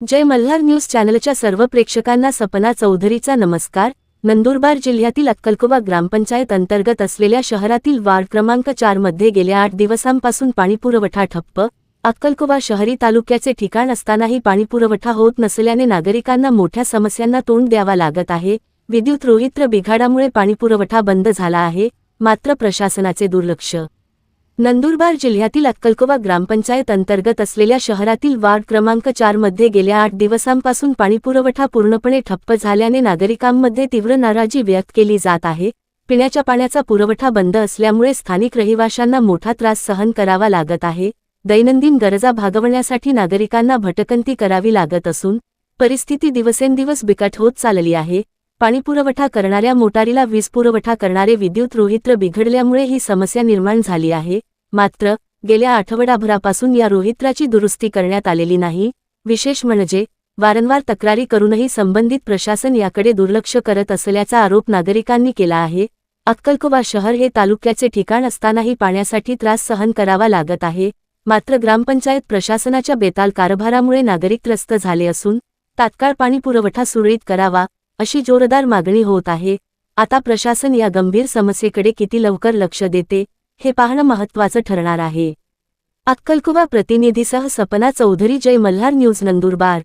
जय Malhar news चॅनलच्या सर्व प्रेक्षकांना सपना चौधरीचा नमस्कार। नंदुरबार जिल्ह्यातील अक्कलकोवा ग्रामपंचायत अंतर्गत असलेल्या शहरातील वार्ड क्रमांक 4 मध्ये गेल्या 8 दिवसांपासून पाणीपुरवठा ठप्प। अक्कलकोवा शहरी तालुक्याचे ठिकाण असतानाही पाणीपुरवठा होत नसल्याने नागरिकांना मोठ्या समस्यांना तोंड द्यावा लागत आहे। विद्युत रोहित्र बिघाडामुळे पाणीपुरवठा बंद झाला आहे, मात्र प्रशासनाचे दुर्लक्ष। नंदुरबार जिल्ह्यातील अक्कलकोवा ग्रामपंचायत अंतर्गत असलेल्या शहरातील वार्ड क्रमांक 4 मध्ये गेल्या 8 दिवसांपासून पाणीपुरवठा पूर्णपणे ठप्प झाल्याने नागरिकांमध्ये तीव्र नाराजी व्यक्त केली जात आहे। पिण्याच्या पाण्याचा पुरवठा बंद असल्यामुळे स्थानिक रहिवाशांना मोठा त्रास सहन करावा लागत आहे। दैनंदिन गरजा भागवण्यासाठी नागरिकांना भटकंती करावी लागत असून परिस्थिती दिवसेंदिवस बिकट होत चालली आहे। पाणीपुरवठा करणाऱ्या मोटारीला वीज पुरवठा करणारे विद्युत रोहित्र बिघडल्यामुळे ही समस्या निर्माण झाली आहे। मात्र गेल्या आठवडाभरापासून या रोहित्राची दुरुस्ती करण्यात आलेली नाही। विशेष म्हणजे वारंवार तक्रारी करूनही संबंधित प्रशासन याकडे दुर्लक्ष करत असल्याचा आरोप नागरिकांनी केला आहे। अक्कलकोवा शहर हे तालुक्याचे ठिकाण असतानाही पाण्यासाठी त्रास सहन करावा लागत आहे। मात्र ग्रामपंचायत प्रशासनाच्या बेताल कारभारामुळे नागरिक त्रस्त झाले असून तात्काळ पाणीपुरवठा सुरळीत करावा अशी जोरदार मागणी होत आहे। आता प्रशासन या गंभीर समस्येकडे किती लवकर लक्ष देते हे पाहणं महत्त्वाचं ठरणार आहे। अक्कलकोवा प्रतिनिधीसह सपना चौधरी, जय मल्हार न्यूज, नंदुरबार।